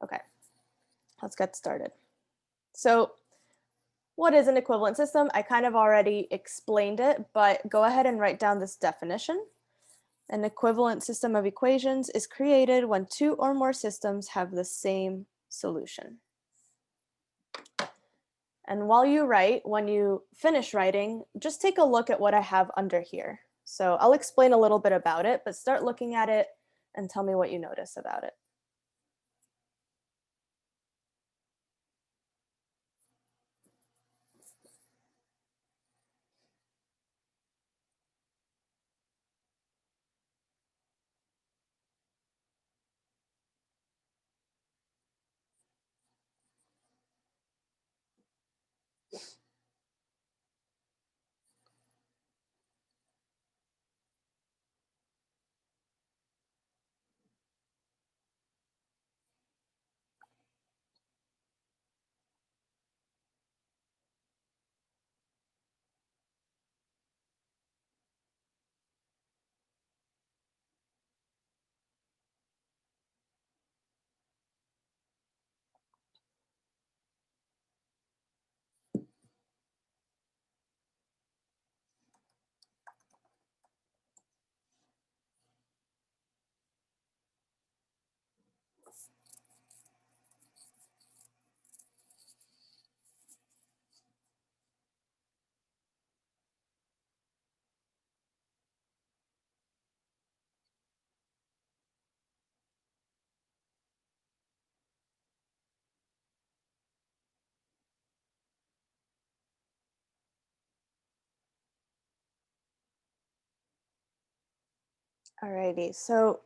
Okay, let's get started. So what is an equivalent system? I kind of already explained it, but go ahead and write down this definition. An equivalent system of equations is created when two or more systems have the same solution. And while you write, when you finish writing, just take a look at what I have under here. So I'll explain a little bit about it, but start looking at it and tell me what you notice about it. Alrighty, so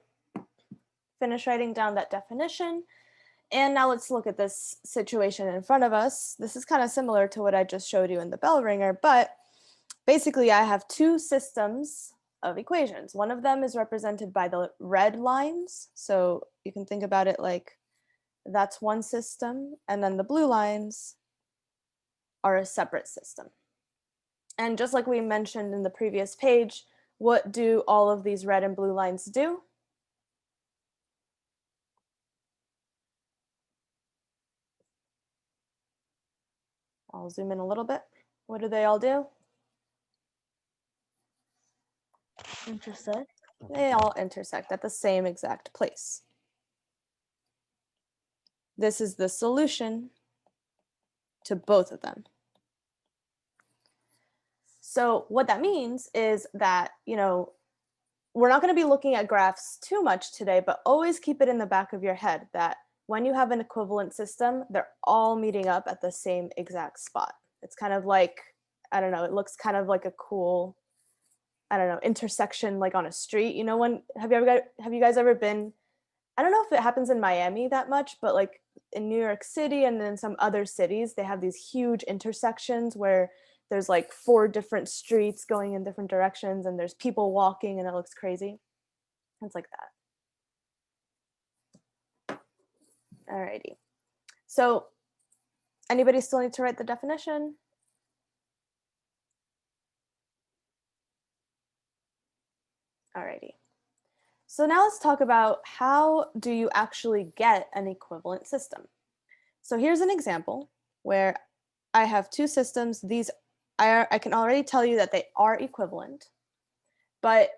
finish writing down that definition. And now let's look at this situation in front of us. This is kind of similar to what I just showed you in the bell ringer, but basically I have two systems of equations. One of them is represented by the red lines. So you can think about it like that's one system, and then the blue lines are a separate system. And just like we mentioned in the previous page, what do all of these red and blue lines do? I'll zoom in a little bit. What do they all do? Intersect. They all intersect at the same exact place. This is the solution to both of them. So what that means is that, we're not going to be looking at graphs too much today, but always keep it in the back of your head that when you have an equivalent system, they're all meeting up at the same exact spot. It's kind of like, I don't know, it looks kind of like a cool, I don't know, intersection like on a street. When have you guys ever been, I don't know if it happens in Miami that much, but like in New York City and then some other cities, they have these huge intersections where there's like four different streets going in different directions and there's people walking and it looks crazy. It's like that. Alrighty. So anybody still need to write the definition? Alrighty. So now let's talk about how do you actually get an equivalent system. So here's an example where I have two systems. These I can already tell you that they are equivalent, but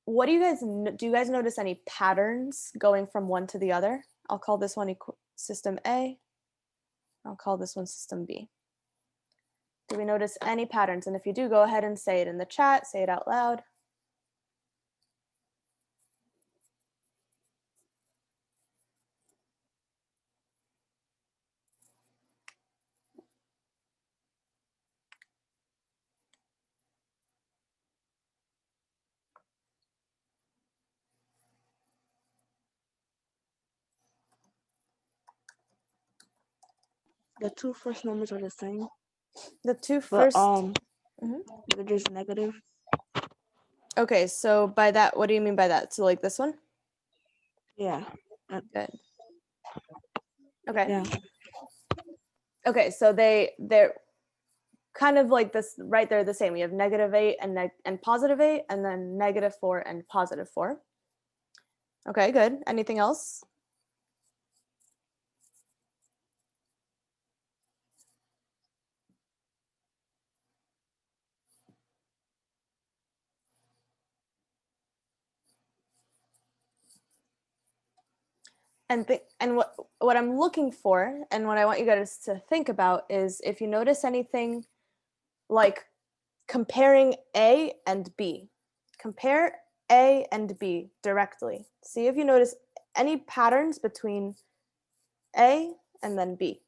what do you guys notice any patterns going from one to the other? I'll call this one system A. I'll call this one system B. Do we notice any patterns? And if you do, go ahead and say it in the chat, say it out loud. The two first numbers are the same, The two but first. Mhm. they're just negative. Okay, so by that, what do you mean by that? So like this one? Yeah. Good. Okay. Yeah. Okay, so they're kind of like this right there the same. We have -8 and +8, and then -4 and +4. Okay, good. Anything else? and what I'm looking for and what I want you guys to think about is if you notice anything like comparing A and B. Compare A and B directly. See if you notice any patterns between A and then B.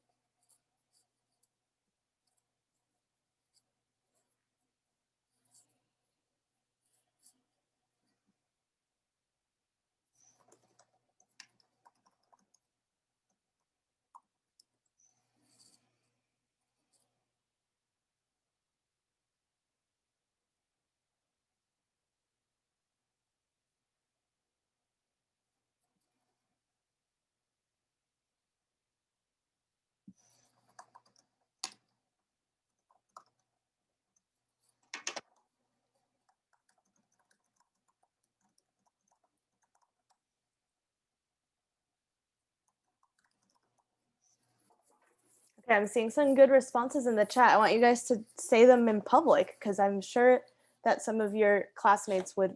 Okay, I'm seeing some good responses in the chat. I want you guys to say them in public because I'm sure that some of your classmates would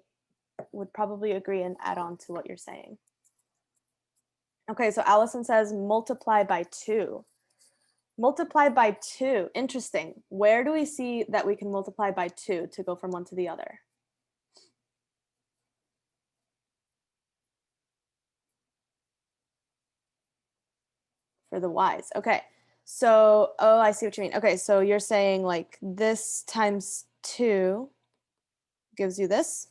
probably agree and add on to what you're saying. Okay, so Allison says multiply by 2. Multiply by 2. Interesting. Where do we see that we can multiply by 2 to go from one to the other? For the y's. Okay. So, oh, I see what you mean. Okay, so you're saying like this times 2 gives you this?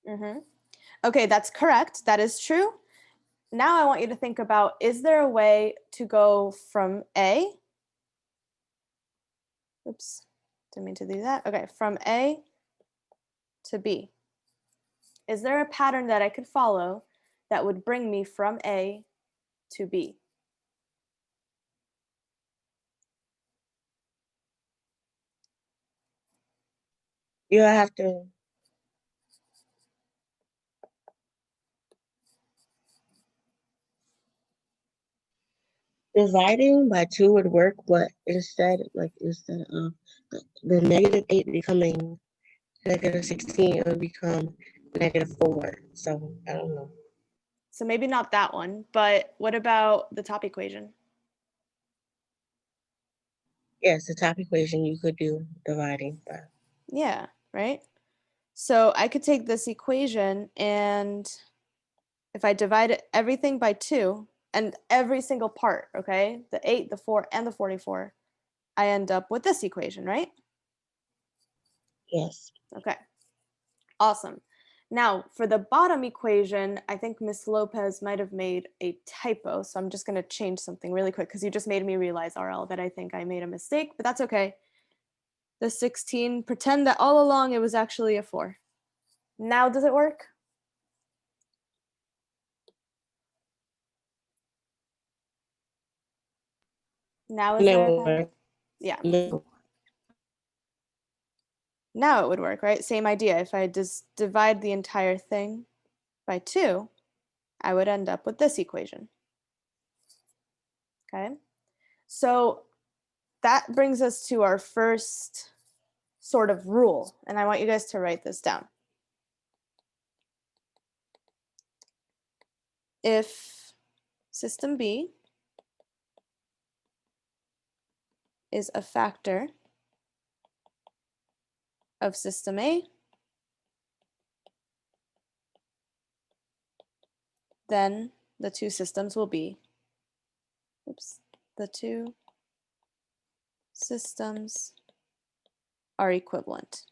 Mm-hmm. Okay, that's correct. That is true. Now I want you to think about, is there a way to go from A? Oops, didn't mean to do that. Okay, from A to B. Is there a pattern that I could follow that would bring me from A to B? You have to. Dividing by 2 would work, but instead of the -8 becoming -16, it would become -4. So I don't know. So maybe not that one, but what about the top equation? Yes, the top equation you could do dividing by. Yeah, right? So I could take this equation and if I divide everything by 2 and every single part, okay, the 8, the 4, and the 44, I end up with this equation, right? Yes. Okay, awesome. Now, for the bottom equation, I think Miss Lopez might have made a typo, so I'm just going to change something really quick because you just made me realize, RL, that I think I made a mistake, but that's okay. The 16, pretend that all along it was actually a 4. Now does it work? Now is there a pattern? Never. Yeah. No. Now it would work, right? Same idea. If I just divide the entire thing by 2, I would end up with this equation. Okay? So that brings us to our first sort of rule, and I want you guys to write this down. If system B is a factor of system A, then the two systems will be, the two systems are equivalent.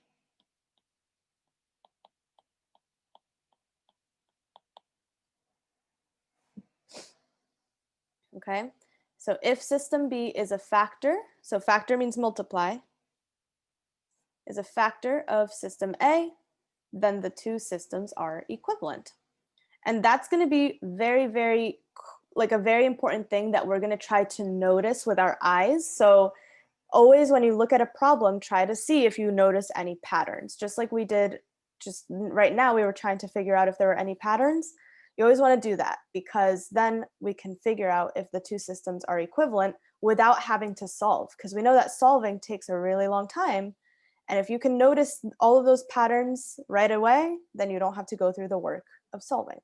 Okay, so if system B is a factor, so factor means multiply, is a factor of system A, then the two systems are equivalent. And that's going to be very, very, like a very important thing that we're going to try to notice with our eyes. So always when you look at a problem, try to see if you notice any patterns, just like we did just right now. We were trying to figure out if there were any patterns. You always want to do that because then we can figure out if the two systems are equivalent without having to solve, because we know that solving takes a really long time And if you can notice all of those patterns right away, then you don't have to go through the work of solving.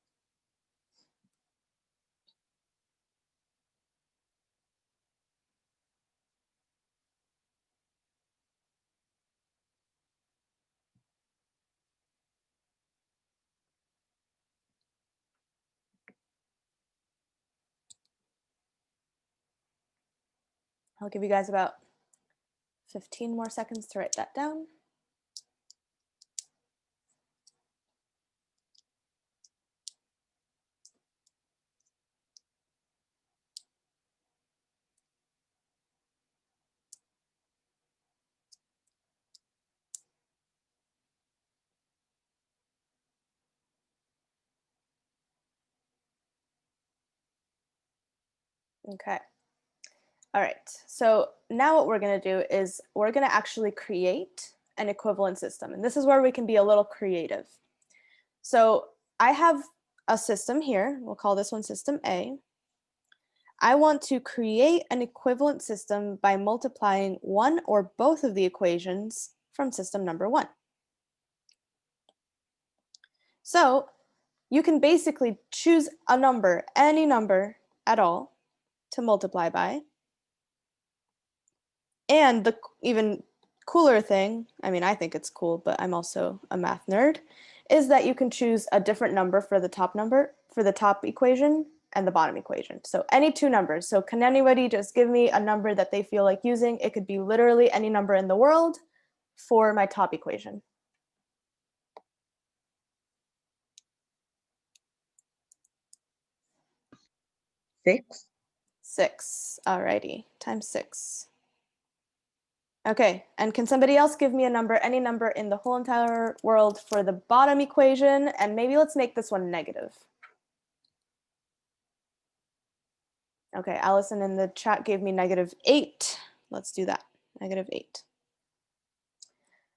I'll give you guys about 15 more seconds to write that down. Okay. All right. So now what we're going to do is we're going to actually create an equivalent system. And this is where we can be a little creative. So I have a system here. We'll call this one system A. I want to create an equivalent system by multiplying one or both of the equations from system number one. So you can basically choose a number, any number at all, to multiply by. And the even cooler thing, I mean, I think it's cool, but I'm also a math nerd, is that you can choose a different number, for the top equation and the bottom equation. So any two numbers. So can anybody just give me a number that they feel like using? It could be literally any number in the world for my top equation. 6. 6. Alrighty, times 6. Okay, and can somebody else give me a number, any number in the whole entire world for the bottom equation? And maybe let's make this one negative. Okay, Allison in the chat gave me -8. Let's do that, -8.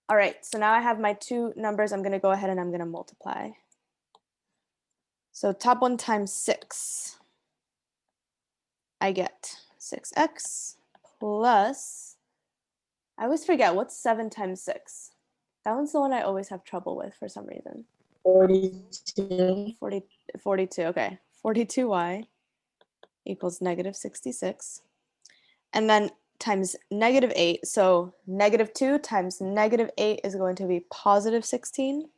All right, so now I have my two numbers. I'm going to go ahead and I'm going to multiply. So top one times 6. I get 6x plus, I always forget, what's 7 times 6? That one's the one I always have trouble with for some reason. 42. 42, okay. 42y equals -66. And then times -8. So -2 times -8 is going to be +16.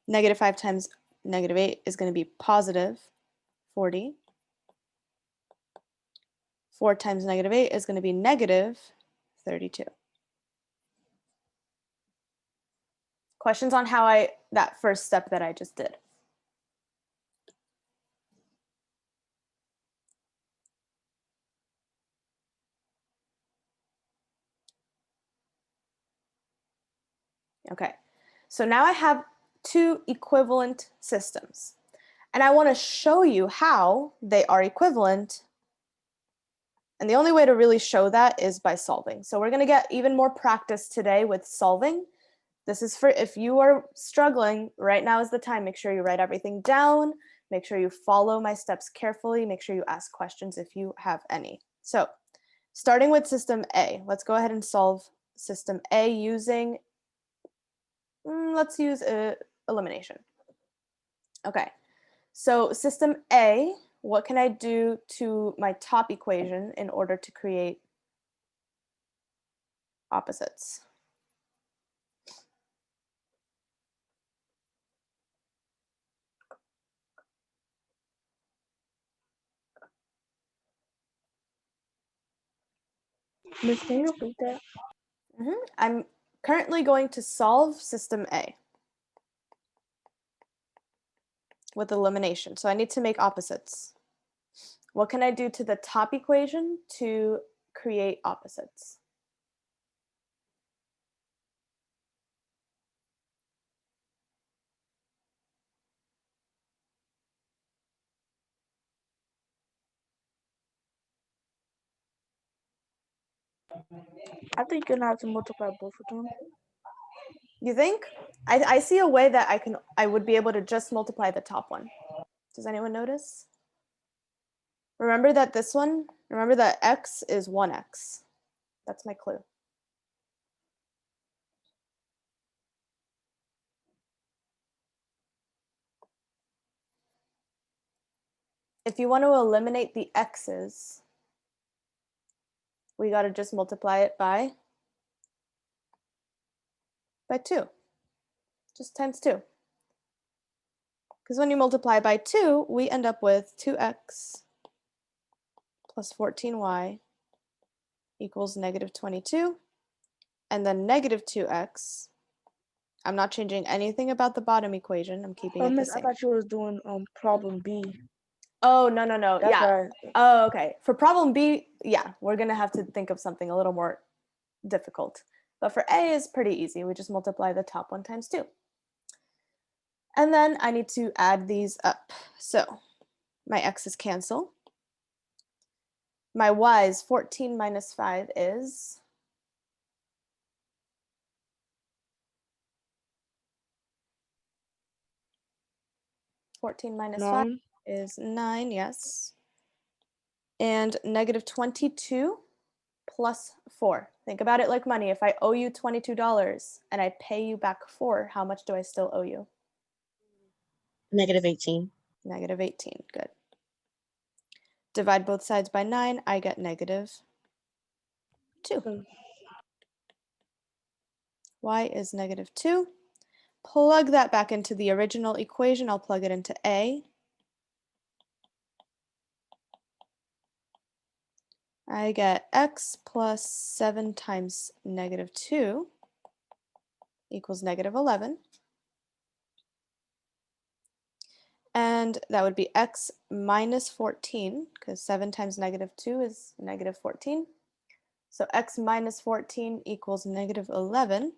-5 times -8 is going to be +40. 4 times -8 is going to be -32. Questions on how that first step that I just did? Okay, so now I have two equivalent systems, and I want to show you how they are equivalent. And the only way to really show that is by solving. So we're going to get even more practice today with solving. This is for if you are struggling, right now is the time. Make sure you write everything down. Make sure you follow my steps carefully. Make sure you ask questions if you have any. So starting with system A, let's go ahead and solve system A using, let's use elimination. Okay, so system A, what can I do to my top equation in order to create opposites? Miss, can you repeat that? I'm currently going to solve system A with elimination. So I need to make opposites. What can I do to the top equation to create opposites? I think you're gonna have to multiply both of them. You think? I see a way that I would be able to just multiply the top one. Does anyone notice? Remember that x is 1x. That's my clue. if you want to eliminate the x's, we got to just multiply it by 2, just times 2. Because when you multiply by 2, we end up with 2x plus 14y equals negative 22. And then negative 2x, I'm not changing anything about the bottom equation. I'm keeping Oh, it the Miss, I same. thought you was doing problem B. Oh, no. That's Yeah. right. Oh, okay. For problem B, yeah, we're going to have to think of something a little more difficult. But for A is pretty easy. We just multiply the top one times 2. And then I need to add these up. So my x's cancel. My y's 14 minus 5 is 14 minus 5 9. is 9, yes. And negative 22 plus 4. Think about it like money. If I owe you $22 and I pay you back 4, how much do I still owe you? Negative 18. Negative 18, good. Divide both sides by 9, I get negative 2. Mm. Y is negative 2. Plug that back into the original equation. I'll plug it into A. I get x plus 7 times negative 2 equals negative 11. And that would be x minus 14, because 7 times negative 2 is negative 14. So x minus 14 equals negative 11.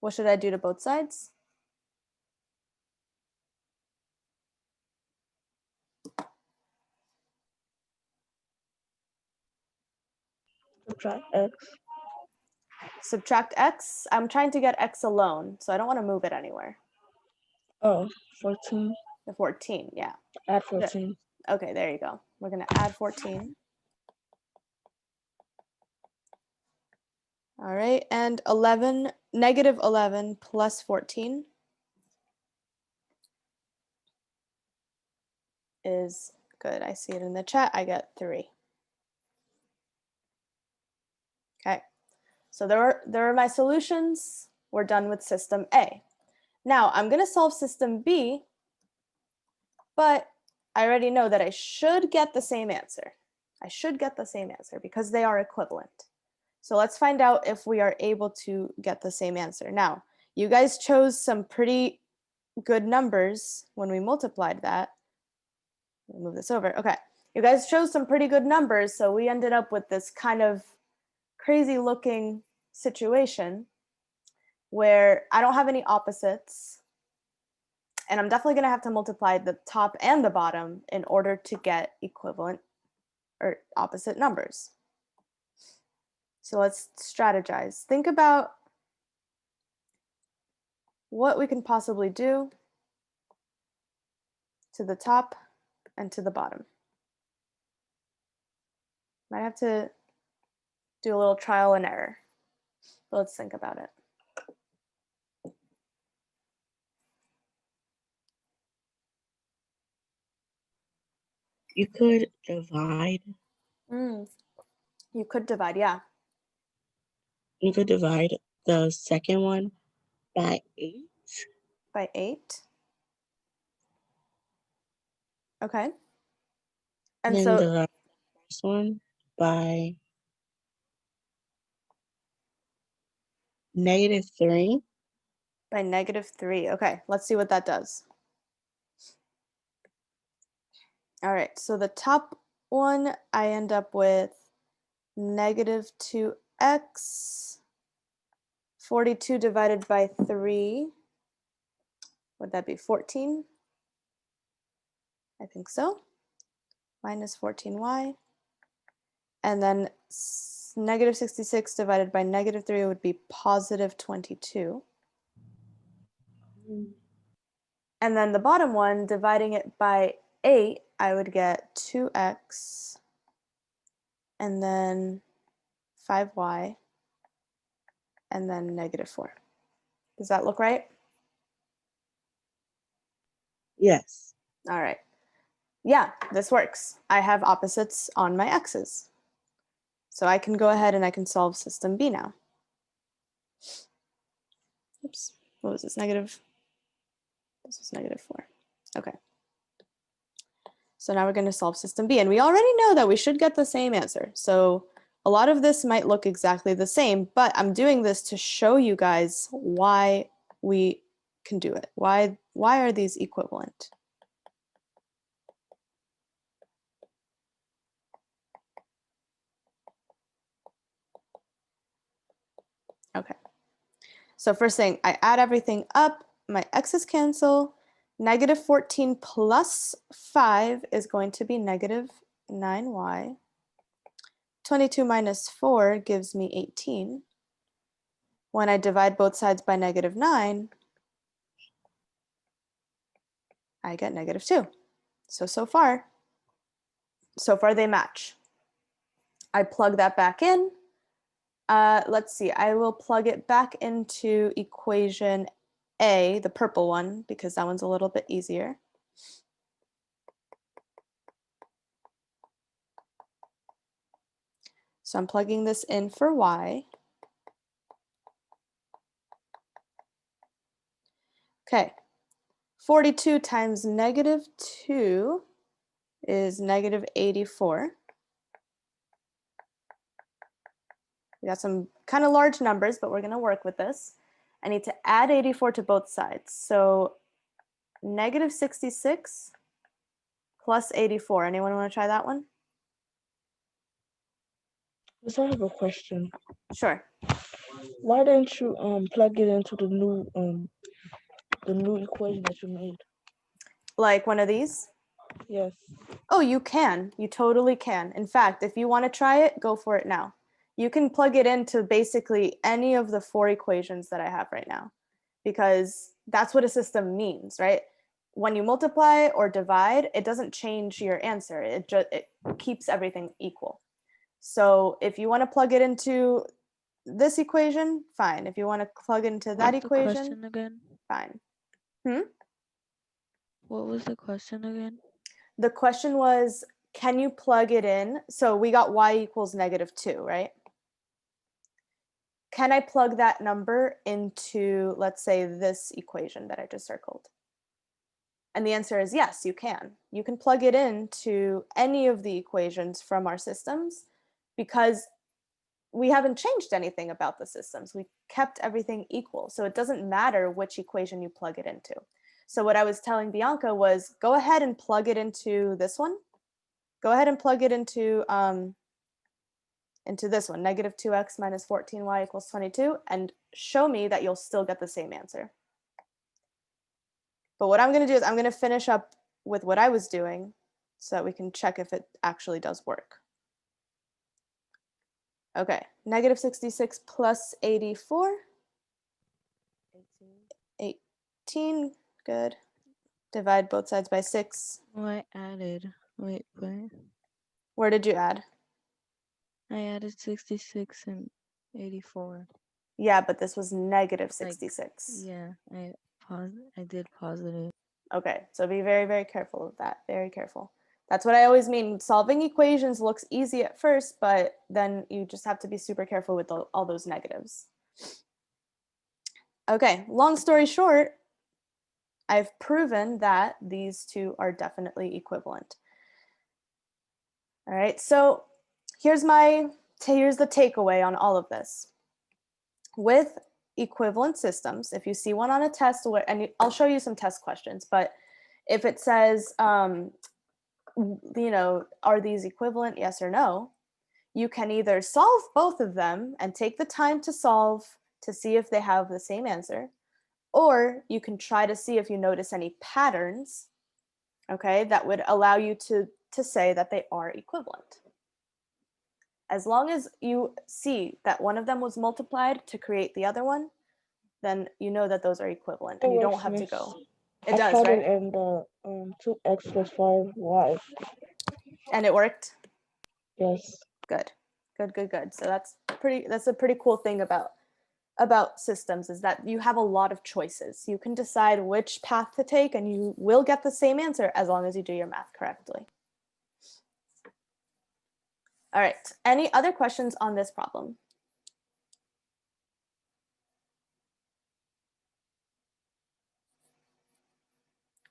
What should I do to both sides? Subtract X. Subtract x. I'm trying to get x alone, so I don't want to move it anywhere. Oh, 14. The 14, yeah. Add 14. Okay, there you go. We're going to add 14. All right, and negative 11 plus 14 is good. I see it in the chat. I get 3. Okay, so there are my solutions. We're done with system A. Now I'm going to solve system B, but I already know that I should get the same answer. I should get the same answer because they are equivalent. So let's find out if we are able to get the same answer. Now, you guys chose some pretty good numbers when we multiplied that. Let me move this over. Okay, you guys chose some pretty good numbers, so we ended up with this kind of crazy looking situation where I don't have any opposites, and I'm definitely going to have to multiply the top and the bottom in order to get equivalent or opposite numbers. So let's strategize. Think about what we can possibly do to the top and to the bottom. Might have to do a little trial and error, but let's think about it. You could divide. You could divide, yeah. You could divide the second one by 8. By 8. Okay. And Then so divide the first one by negative 3. by negative 3. Okay, let's see what that does. All right, so the top one, I end up with negative 2x. 42 divided by 3. Would that be 14? I think so. Minus 14y. And then negative 66 divided by negative 3 would be positive 22. And then the bottom one, dividing it by 8, I would get 2x and then 5y and then negative 4. Does that look right? Yes. All right. Yeah, this works. I have opposites on my x's. So I can go ahead and I can solve system B now. Oops, what was this, negative? This was -4. Okay. So now we're going to solve system B, and we already know that we should get the same answer. So a lot of this might look exactly the same, but I'm doing this to show you guys why we can do it. Why are these equivalent? Okay. So first thing, I add everything up, my x's cancel. -14 plus 5 is going to be -9y. 22 minus 4 gives me 18. When I divide both sides by -9, I get -2. So far they match. I plug that back in. Let's see, I will plug it back into equation A, the purple one, because that one's a little bit easier. So I'm plugging this in for y. Okay, 42 times -2 is -84. We got some kind of large numbers, but we're going to work with this. I need to add 84 to both sides. So -66 plus 84. Anyone want to try that one? Yes, I have a question. Sure. Why didn't you plug it into the new equation that you made? Like one of these? Yes. Oh, you can. You totally can. In fact, if you want to try it, go for it now. You can plug it into basically any of the 4 equations that I have right now, because that's what a system means, right? When you multiply or divide, it doesn't change your answer. It keeps everything equal. So if you want to plug it into this equation, fine. If you want to plug into that What's the equation, question again? fine. What was the question again? The question was, can you plug it in? So we got y equals -2, right? Can I plug that number into, let's say, this equation that I just circled? And the answer is yes, you can. You can plug it into any of the equations from our systems, because we haven't changed anything about the systems. We kept everything equal. So it doesn't matter which equation you plug it into. So what I was telling Bianca was, go ahead and plug it into this one. Go ahead and plug it into this one, -2x minus 14y equals 22, and show me that you'll still get the same answer. But what I'm going to do is I'm going to finish up with what I was doing so that we can check if it actually does work. Okay, -66 plus 84. 18, good. Divide both sides by 6. Oh, I added. Wait. Where did you add? I added 66 and 84. Yeah, but this was -66. Yeah, I did positive. Okay, so be very, very careful of that. Very careful. That's what I always mean. Solving equations looks easy at first, but then you just have to be super careful with all those negatives. Okay, long story short, I've proven that these two are definitely equivalent. All right, so here's the takeaway on all of this. With equivalent systems, if you see one on a test, and I'll show you some test questions, but if it says, are these equivalent, yes or no, you can either solve both of them and take the time to solve to see if they have the same answer, or you can try to see if you notice any patterns, okay, that would allow you to say that they are equivalent. As long as you see that one of them was multiplied to create the other one, then you know that those are equivalent and you don't have to go. It does, I tried right? it in the 2x plus 5y. And it worked? Yes. Good. So that's a pretty cool thing about about systems is that you have a lot of choices. You can decide which path to take and you will get the same answer as long as you do your math correctly. All right, any other questions on this problem?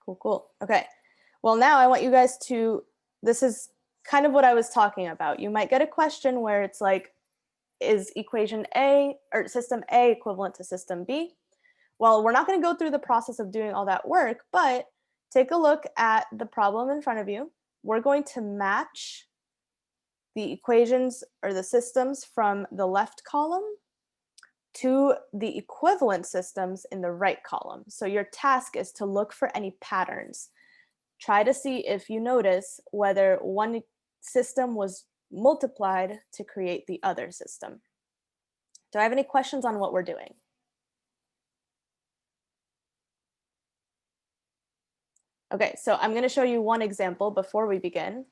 Cool, cool. Okay, well now I want you guys to, this is kind of what I was talking about. You might get a question where it's like, is equation A or system A equivalent to system B? Well, we're not going to go through the process of doing all that work, but take a look at the problem in front of you. We're going to match the equations or the systems from the left column to the equivalent systems in the right column. So your task is to look for any patterns. Try to see if you notice whether one system was multiplied to create the other system. Do I have any questions on what we're doing? Okay, so I'm going to show you one example before we begin.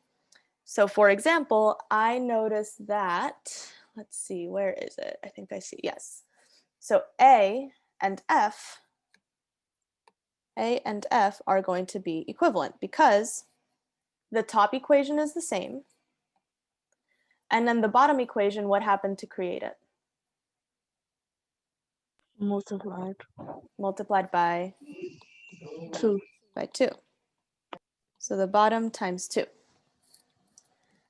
So for example, I noticed that, let's see, where is it? I think I see, yes. So A and F are going to be equivalent because the top equation is the same. And then the bottom equation, what happened to create it? Multiplied. Multiplied by 2. 2. So the bottom times 2.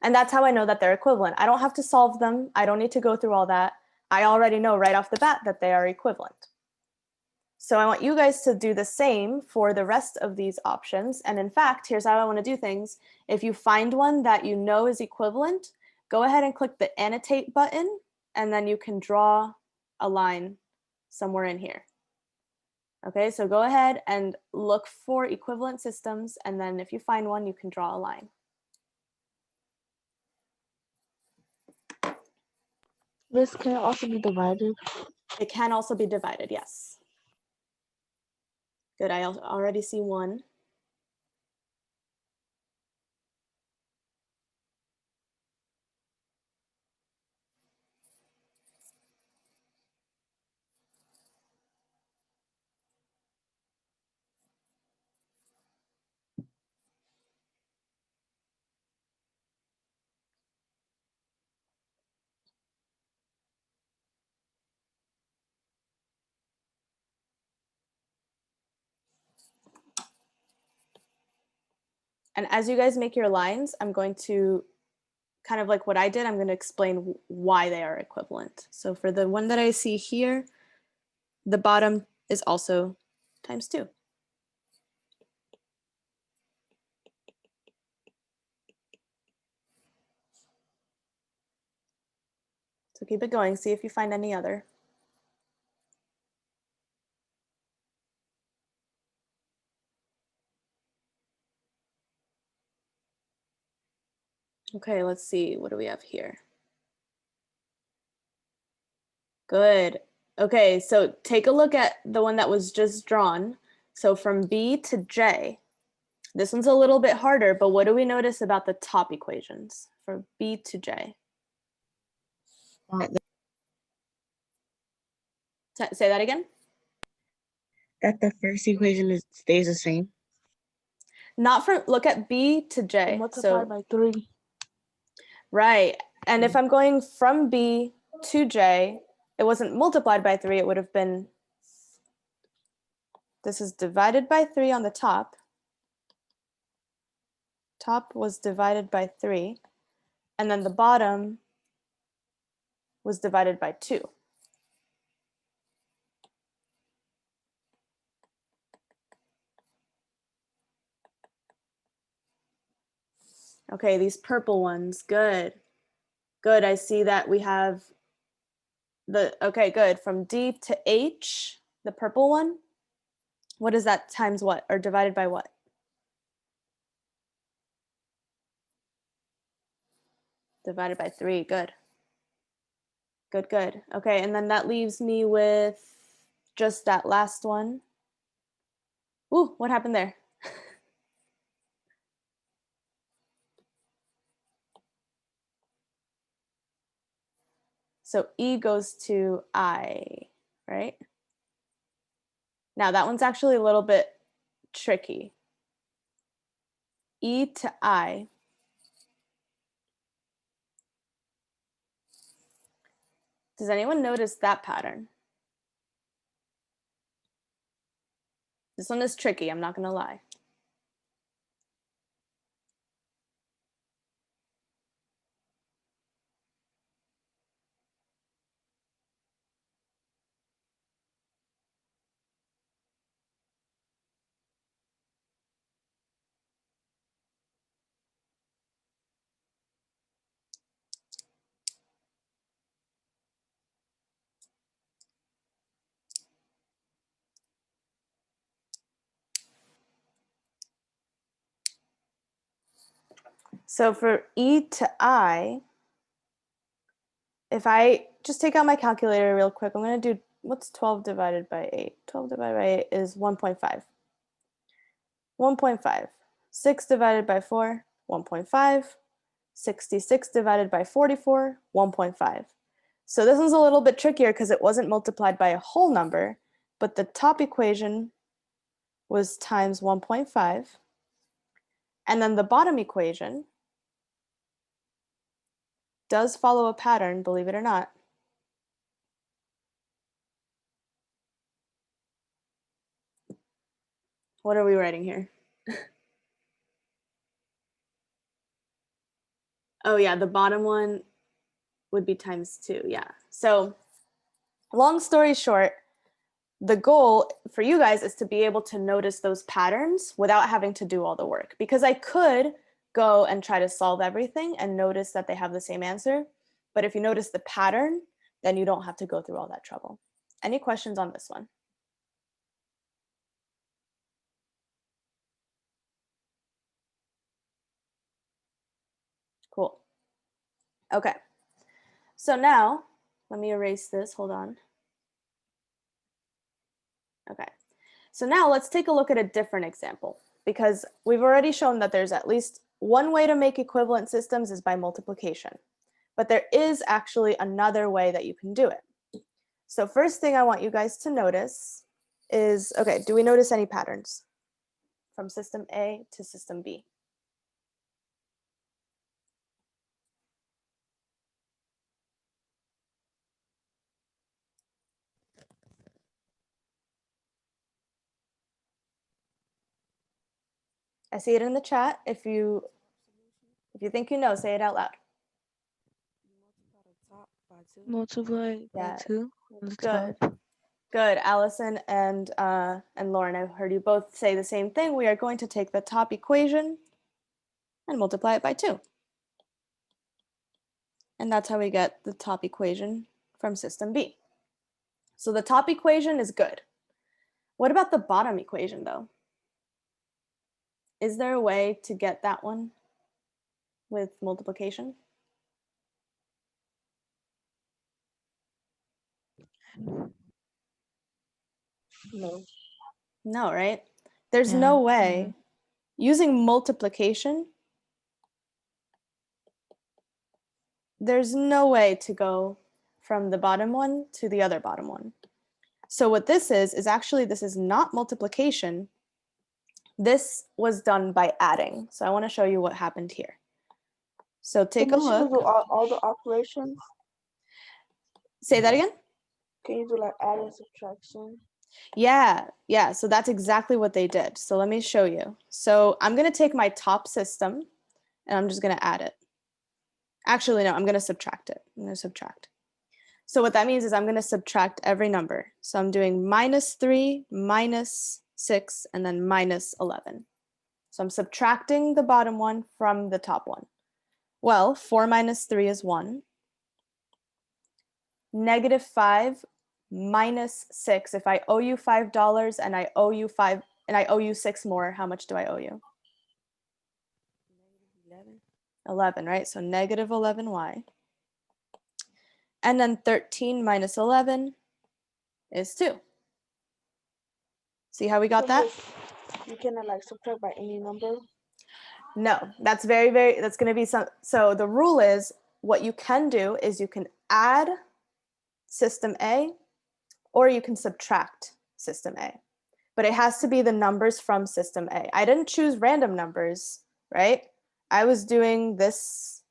And that's how I know that they're equivalent. I don't have to solve them. I don't need to go through all that. I already know right off the bat that they are equivalent. So I want you guys to do the same for the rest of these options. And in fact, here's how I want to do things. If you find one that you know is equivalent, go ahead and click the annotate button, and then you can draw a line somewhere in here. Okay, so go ahead and look for equivalent systems, and then if you find one, you can draw a line. This can also be divided. It can also be divided, yes. Good, I already see one. And as you guys make your lines, I'm going to, kind of like what I did, I'm going to explain why they are equivalent. So for the one that I see here, the bottom is also times 2. So keep it going, see if you find any other. Okay, let's see, what do we have here? Good. Okay, so take a look at the one that was just drawn. So from B to J, this one's a little bit harder, but what do we notice about the top equations from B to J? Say that again? That the first equation stays the same. Not from, look at B to J. Multiplied by 3. Right. And if I'm going from B to J, it wasn't multiplied by 3, it would have been, this is divided by 3 on the top. Top was divided by 3. And then the bottom was divided by 2. Okay, these purple ones, good. Good, I see that we have the, okay, good. From D to H, the purple one, what is that times what, or divided by what? Divided by 3, good. Good, good. Okay, and then that leaves me with just that last one. Ooh, what happened there? So E goes to I. right? Now that one's actually a little bit tricky. E to I. Does anyone notice that pattern? This one is tricky, I'm not gonna lie. So for E to I, if I just take out my calculator real quick, I'm going to do, what's 12 divided by 8? 12 divided by 8 is 1.5. 1.5. 6 divided by 4, 1.5. 66 divided by 44, 1.5. So this one's a little bit trickier because it wasn't multiplied by a whole number, but the top equation was times 1.5. And then the bottom equation does follow a pattern, believe it or not. What are we writing here? Oh yeah, the bottom one would be times 2, yeah. So long story short, the goal for you guys is to be able to notice those patterns without having to do all the work, because I could go and try to solve everything and notice that they have the same answer. But if you notice the pattern, then you don't have to go through all that trouble. Any questions on this one? Cool. Okay. So now, let me erase this, hold on. Okay. So now let's take a look at a different example, because we've already shown that there's at least one way to make equivalent systems is by multiplication, but there is actually another way that you can do it. So first thing I want you guys to notice is, okay, do we notice any patterns from system A to system B? I see it in the chat. If you think you know, say it out loud. Multiply by Yeah, 2 on the good. top. Good, Allison and Lauren, I heard you both say the same thing. We are going to take the top equation and multiply it by 2. And that's how we get the top equation from system B. So the top equation is good. What about the bottom equation though? Is there a way to get that one with multiplication? No. No, right? There's Yeah. no way. Using multiplication, there's no way to go from the bottom one to the other bottom one. So what this is actually, this is not multiplication. This was done by adding. So I want to show you what happened here. So take a Can you do look. all the operations? Say that again? Can you do like add and subtraction? Yeah. So that's exactly what they did. So let me show you. So I'm going to take my top system and I'm just going to add it. Actually, no, I'm going to subtract it. I'm going to subtract. So what that means is I'm going to subtract every number. So I'm doing -3, -6, and then -11. So I'm subtracting the bottom one from the top one. Well, 4 minus 3 is 1. -5 minus 6. If I owe you $5 and I owe you 5 and I owe you 6 more, how much do I owe you? 11, right? So -11y. And then 13 minus 11 is 2. See how we got that? You cannot like subtract by any number. No, that's that's going to be some. So the rule is what you can do is you can add system A or you can subtract system A. But it has to be the numbers from system A. I didn't choose random numbers, right? I was doing this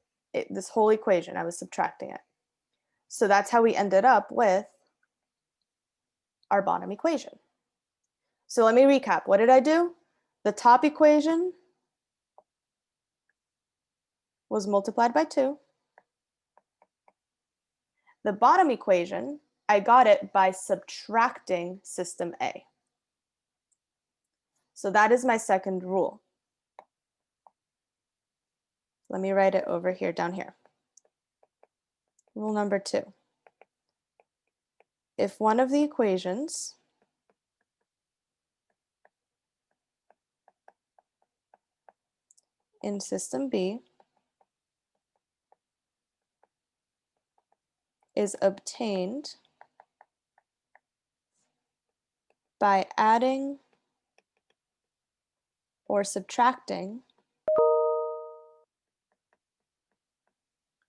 whole equation. I was subtracting it. So that's how we ended up with our bottom equation. So let me recap. What did I do? The top equation was multiplied by 2. The bottom equation, I got it by subtracting system A. So that is my second rule. Let me write it over here, down here. Rule number 2. If one of the equations in system B is obtained by adding or subtracting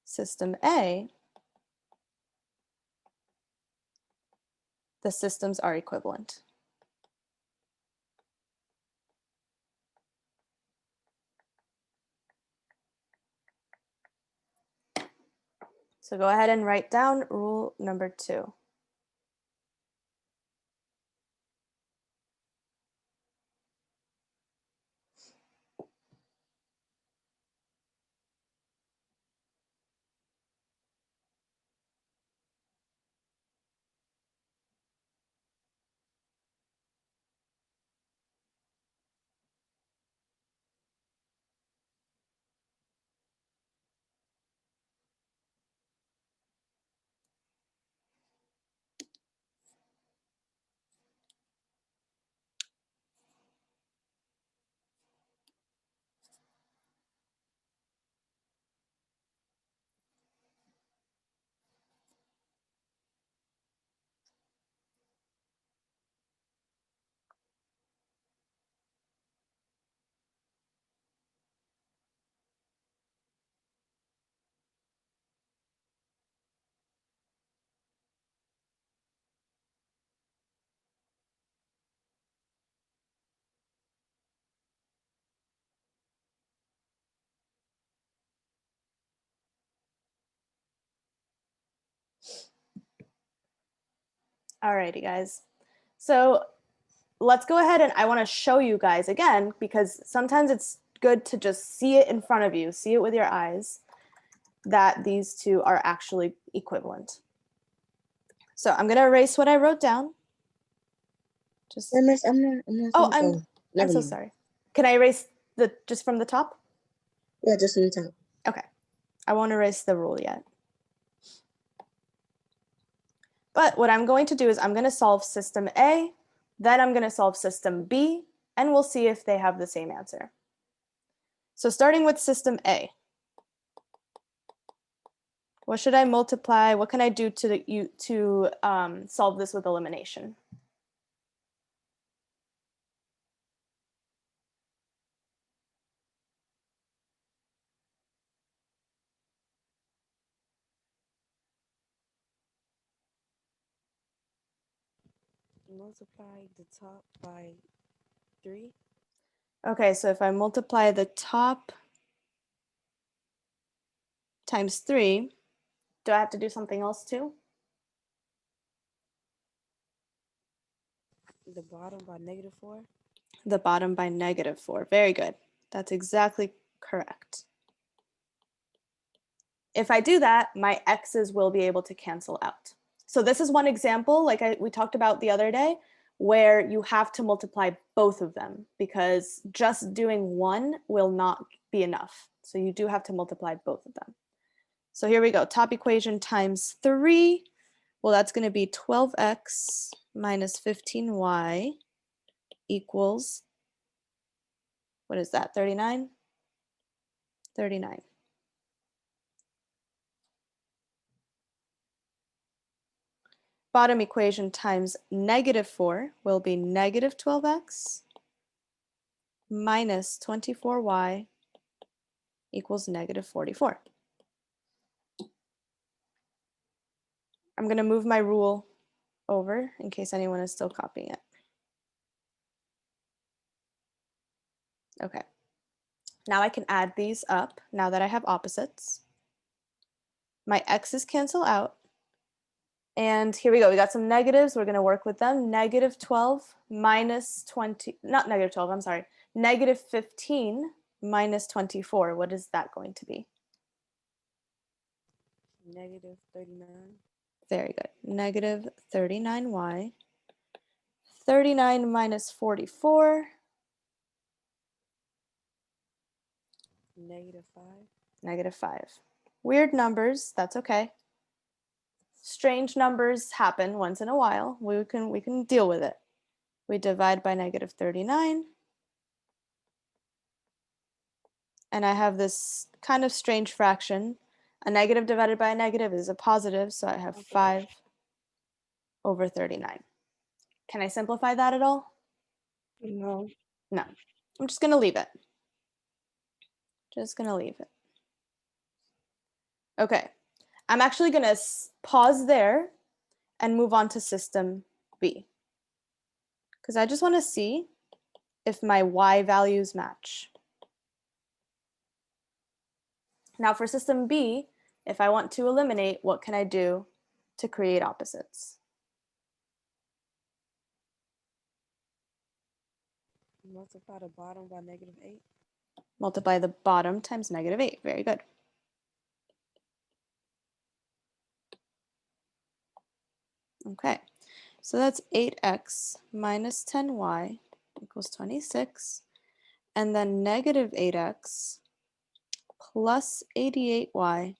system A, the systems are equivalent. So go ahead and write down rule number 2. Alrighty, guys. So let's go ahead and I want to show you guys again, because sometimes it's good to just see it in front of you, see it with your eyes, that these two are actually equivalent. So I'm going to erase what I wrote down. Just Yeah, miss, I'm not. Oh, never I'm so mind. sorry. Can I erase the just from the top? Yeah, just in the top. Okay. I won't erase the rule yet. But what I'm going to do is I'm going to solve system A, then I'm going to solve system B, and we'll see if they have the same answer. So starting with system A, what should I multiply? What can I do to solve this with elimination? Multiply the top by 3. Okay, so if I multiply the top times 3, do I have to do something else too? The bottom by -4. The bottom by -4. Very good. That's exactly correct. If I do that, my x's will be able to cancel out. So this is one example, like we talked about the other day, where you have to multiply both of them, because just doing one will not be enough. So you do have to multiply both of them. So here we go. Top equation times 3. Well, that's going to be 12x minus 15y equals, what is that, 39? 39. Bottom equation times -4 will be negative 12x minus 24y equals negative 44. I'm going to move my rule over in case anyone is still copying it. Okay. Now I can add these up now that I have opposites. My x's cancel out. And here we go. We got some negatives. We're going to work with them. Negative 12 minus 20, not negative 12, I'm sorry. Negative 15 minus 24. What is that going to be? Negative 39. Very good. Negative 39y. 39 minus 44. Negative 5. Negative 5. Weird numbers. That's okay. Strange numbers happen once in a while. We can deal with it. We divide by negative 39. And I have this kind of strange fraction. A negative divided by a negative is a positive, so I have 5 over 39. Can I simplify that at all? No. No. I'm just going to leave it. Just going to leave it. Okay. I'm actually going to pause there and move on to system B, because I just want to see if my y values match. Now for system B, if I want to eliminate, what can I do to create opposites? Multiply the bottom by negative 8. Multiply the bottom times negative 8. Very good. Okay, so that's 8x minus 10y equals 26. And then negative 8x plus 88y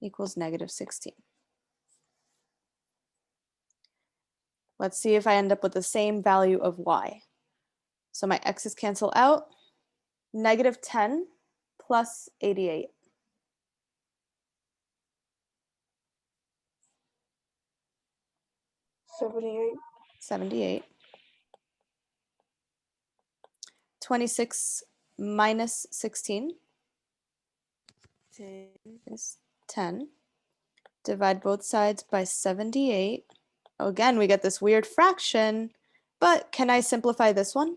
equals negative 16. Let's see if I end up with the same value of y. So my x's cancel out. Negative 10 plus 88. 78. 78. 26 minus 16 10. is 10. Divide both sides by 78. Again, we get this weird fraction, but can I simplify this one?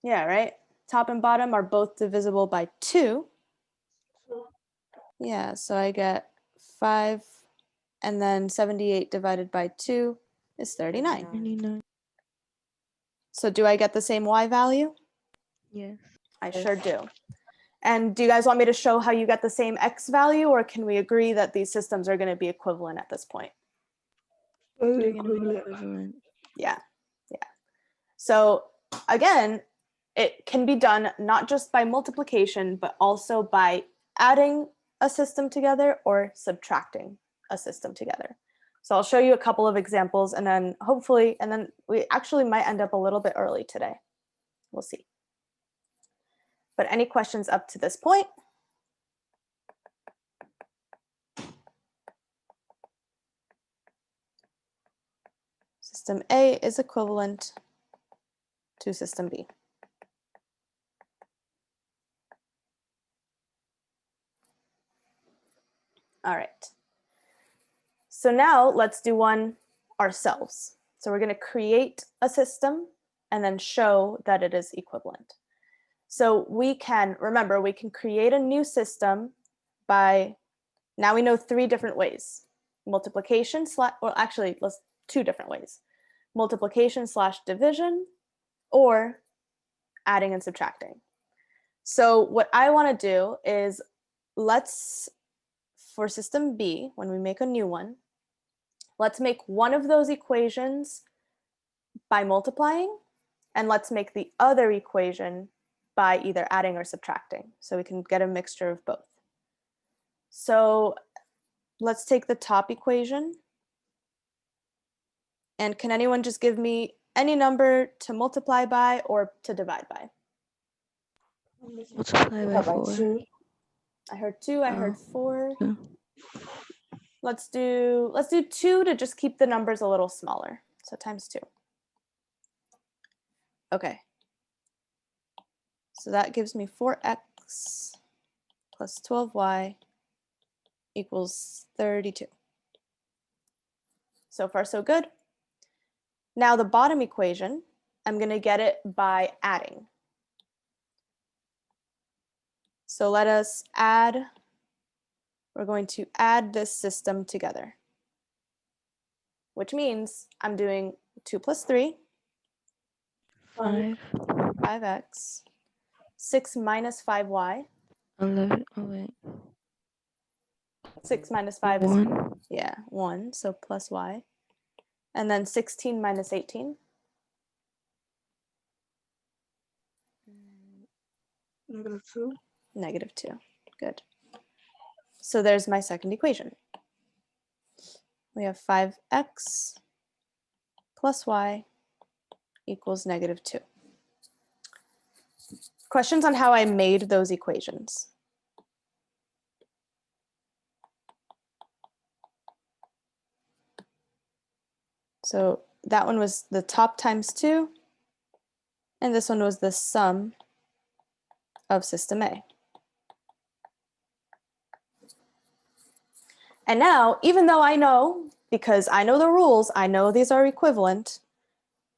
Yeah, right? Top and bottom are both divisible by 2. Yeah, so I get 5, and then 78 divided by 2 is 39. 29. So do I get the same y value? Yes. I sure do. And do you guys want me to show how you get the same x value, or can we agree that these systems are going to be equivalent at this point? They're gonna be equivalent. Yeah, yeah. So again, it can be done not just by multiplication, but also by adding a system together or subtracting a system together. So I'll show you a couple of examples, and then hopefully, and then we actually might end up a little bit early today. We'll see. But any questions up to this point? System A is equivalent to system B. All right. So now let's do one ourselves. So we're going to create a system and then show that it is equivalent. So we can, remember, we can create a new system by, now we know 3 different ways. Multiplication slash, well, actually, let's 2 different ways. Multiplication slash division, or adding and subtracting. So what I want to do is, let's, for system B, when we make a new one, let's make one of those equations by multiplying, and let's make the other equation by either adding or subtracting, so we can get a mixture of both. So let's take the top equation. And can anyone just give me any number to multiply by or to divide by? Multiply by 4. 2. I heard 2, I heard 4. Yeah. Let's do 2 to just keep the numbers a little smaller. So times 2. Okay. So that gives me 4x plus 12y equals 32. So far, so good. Now the bottom equation, I'm going to get it by adding. So let us add, we're going to add this system together, which means I'm doing 2 plus 3, 5, 5x, 6 minus 5y. 11, oh wait, 6 minus 5 is, 1, yeah, 1, so plus y. And then 16 minus 18, -2. negative 2. Good. So there's my second equation. We have 5x plus y equals negative 2. Questions on how I made those equations? So that one was the top times 2, and this one was the sum of system A. And now, even though I know, because I know the rules, I know these are equivalent,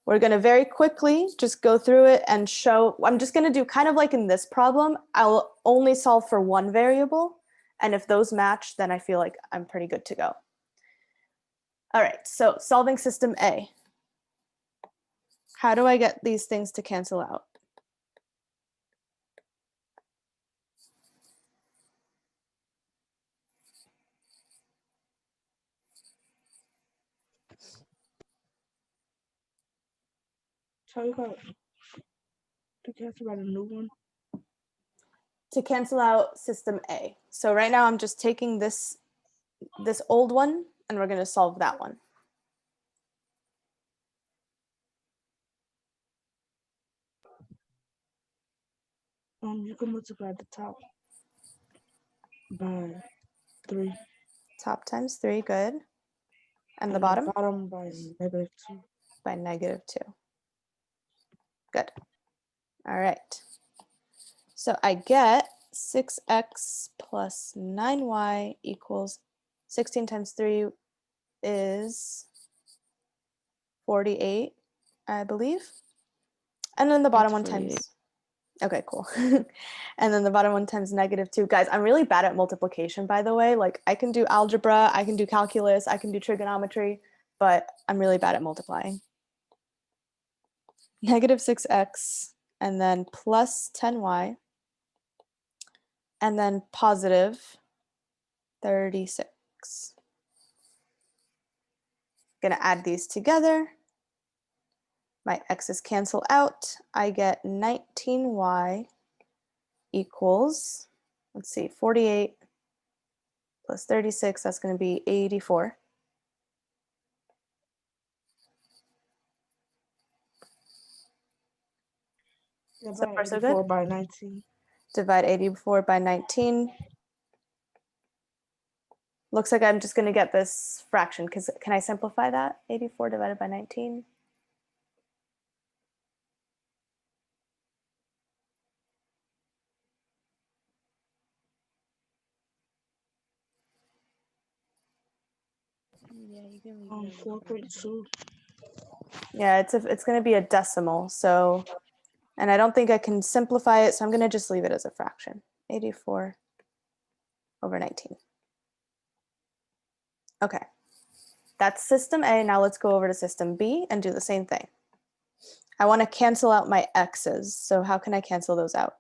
we're going to very quickly just go through it and show, I'm just going to do kind of like in this problem, I'll only solve for one variable. And if those match, then I feel like I'm pretty good to go. All right, so solving system A. How do I get these things to cancel out? So you got to cancel out a new one. To cancel out system A. So right now I'm just taking this old one and we're going to solve that one. You can multiply the top by 3. Top times 3, good. And the and bottom? The bottom by -2. By negative 2. Good. All right. So I get 6x plus 9y equals 16 times 3 is 48, I believe. And then the bottom one times, okay, cool. And then the bottom one times negative 2. Guys, I'm really bad at multiplication, by the way. Like I can do algebra, I can do calculus, I can do trigonometry, but I'm really bad at multiplying. Negative 6x and then plus 10y and then positive 36. Gonna add these together. My x's cancel out. I get 19y equals, let's see, 48 plus 36, that's gonna be 84. So far, so good. 84 by 19. Divide 84 by 19. Looks like I'm just gonna get this fraction, because can I simplify that? 84 divided by 19. Yeah, you can leave it. 4.2. Yeah, it's gonna be a decimal, so, and I don't think I can simplify it, so I'm gonna just leave it as a fraction. 84 over 19. Okay, that's system A. Now let's go over to system B and do the same thing. I want to cancel out my x's, so how can I cancel those out?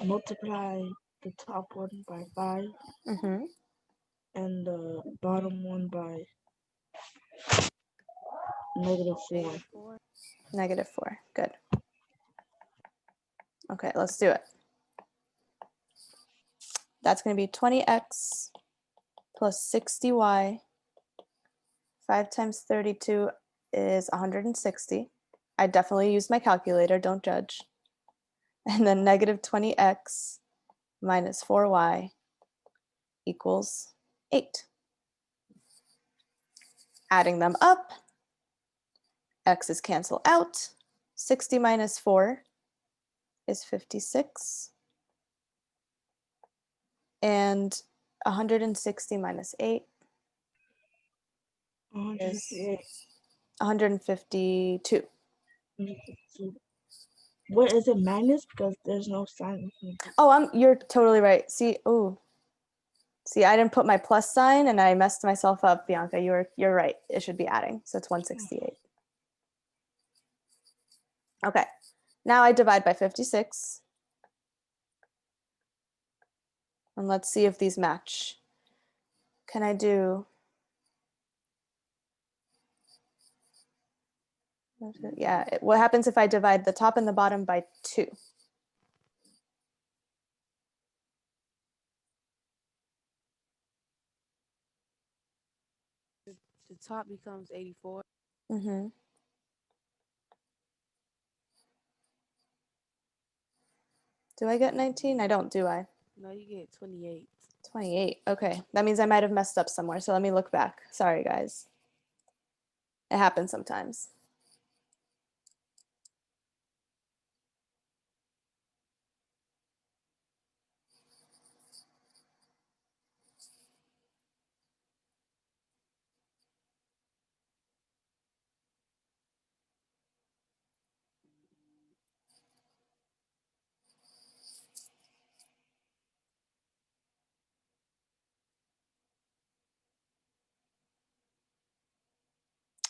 Multiply the top one by 5 Mm-hmm. and the bottom one by -4. Negative 4, good. Okay, let's do it. That's going to be 20x plus 60y. 5 times 32 is 160. I definitely used my calculator, don't judge. And then negative 20x minus 4y equals 8. Adding them up, x's cancel out. 60 minus 4 is 56. And 160 minus 8 is 158. 152. 152. What is it minus? Because there's no sign. Oh, you're totally right. See, I didn't put my plus sign and I messed myself up, Bianca. You're right. It should be adding. So it's 168. Okay. Now I divide by 56. And let's see if these match. Can I do? Yeah, what happens if I divide the top and the bottom by 2? The top becomes 84. Mm-hmm. Do I get 19? I don't, do I? No, you get 28. 28. Okay, that means I might have messed up somewhere. So let me look back. Sorry, guys. It happens sometimes.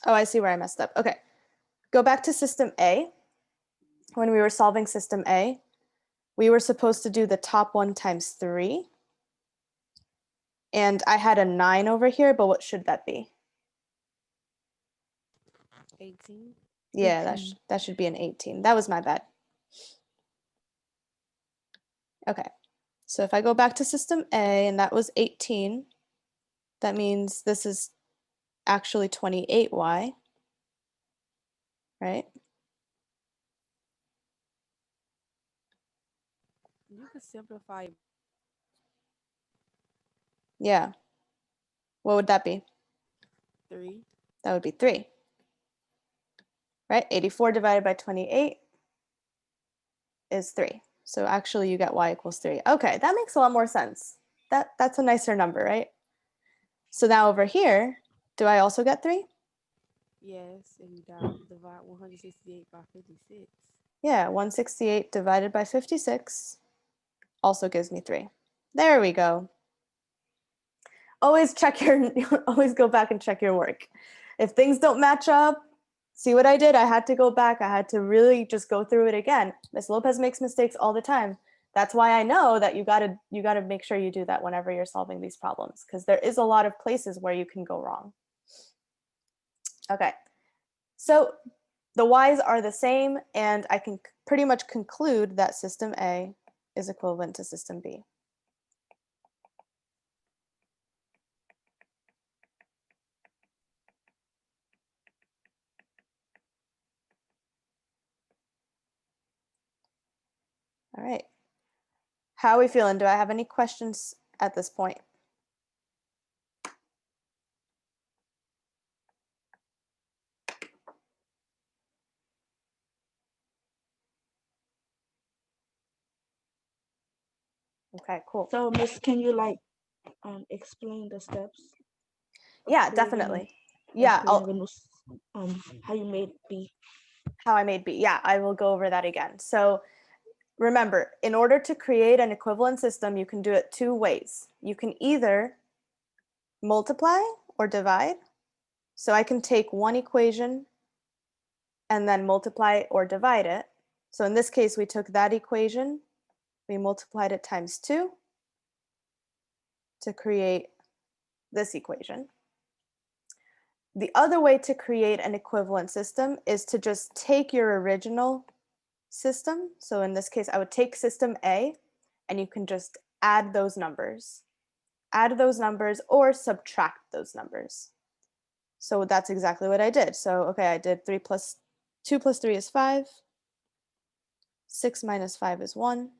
Oh, I see where I messed up. Okay, go back to system A. When we were solving system A, we were supposed to do the top one times 3. And I had a 9 over here, but what should that be? 18. Yeah, 18. that should be an 18. That was my bad. Okay, so if I go back to system A and that was 18, that means this is actually 28y, right? You could simplify Yeah. What would that be? 3. That would be 3, right? 84 divided by 28 is 3. So actually you get y equals 3. Okay, that makes a lot more sense. That's a nicer number, right? So now over here, do I also get 3? Yes, and you divide 168 by 56. Yeah, 168 divided by 56 also gives me 3. There we go. Always check always go back and check your work. If things don't match up, see what I did? I had to go back. I had to really just go through it again. Ms. Lopez makes mistakes all the time. That's why I know that you gotta make sure you do that whenever you're solving these problems, because there is a lot of places where you can go wrong. Okay, so the y's are the same, and I can pretty much conclude that system A is equivalent to system B. All right. How are we feeling? Do I have any questions at this point? Okay, cool. So, Miss, can you like explain the steps? of Yeah, creating- definitely. of Yeah, creating a new how you made B. how I made B. Yeah, I will go over that again. So remember, in order to create an equivalent system, you can do it 2 ways. You can either multiply or divide. So I can take one equation and then multiply or divide it. So in this case, we took that equation, we multiplied it times 2 to create this equation. The other way to create an equivalent system is to just take your original system. So in this case, I would take system A, and you can just add those numbers or subtract those numbers. So that's exactly what I did. So, okay, I did 2 plus 3 is 5. 6 minus 5 is 1.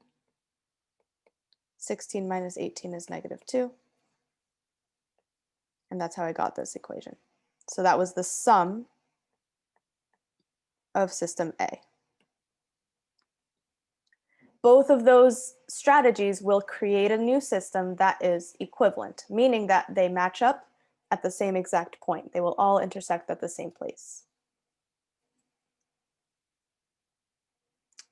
16 minus 18 is -2. And that's how I got this equation. So that was the sum of system A. both of those strategies will create a new system that is equivalent, meaning that they match up at the same exact point. They will all intersect at the same place.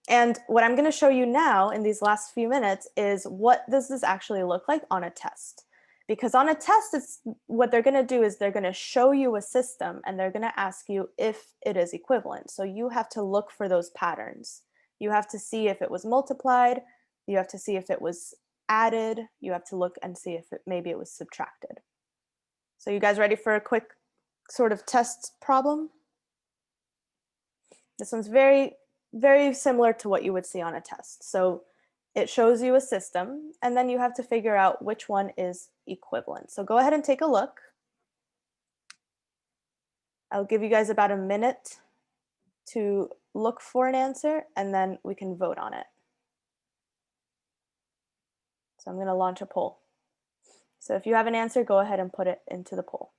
And what I'm going to show you now in these last few minutes is what does this actually look like on a test. Because on a test, what they're going to do is they're going to show you a system and they're going to ask you if it is equivalent. So you have to look for those patterns. You have to see if it was multiplied. You have to see if it was added. You have to look and see if maybe it was subtracted. So you guys ready for a quick sort of test problem? This one's very, very similar to what you would see on a test. So it shows you a system, and then you have to figure out which one is equivalent. So go ahead and take a look. I'll give you guys about a minute to look for an answer, and then we can vote on it. So I'm going to launch a poll. So if you have an answer, go ahead and put it into the poll.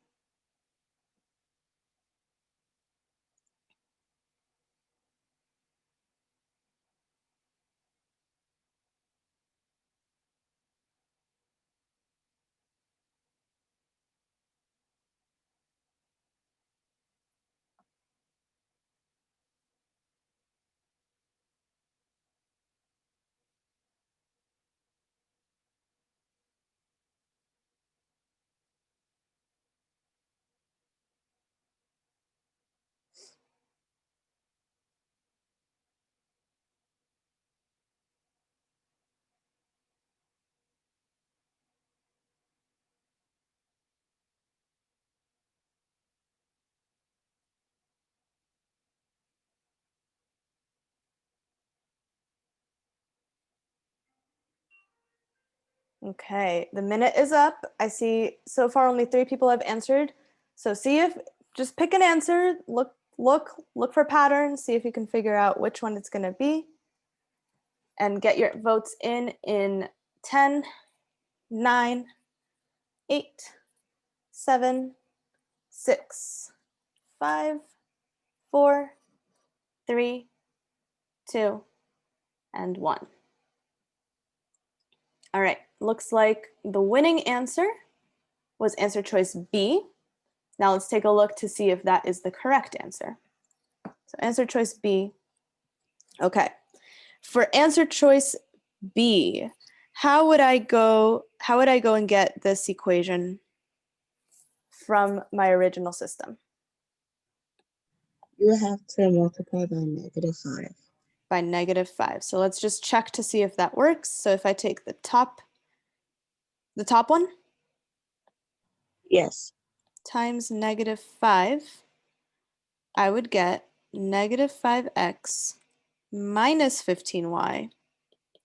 Okay, the minute is up. I see so far only 3 people have answered. So see if, just pick an answer, look for patterns, see if you can figure out which one it's going to be, and get your votes in 10, 9, 8, 7, 6, 5, 4, 3, 2, and 1. All right, looks like the winning answer was answer choice B. Now let's take a look to see if that is the correct answer. So answer choice B. Okay, for answer choice B, how would I go and get this equation from my original system? You have to multiply by -5. By -5. So let's just check to see if that works. So if I take the top one Yes. times -5, I would get -5x minus 15y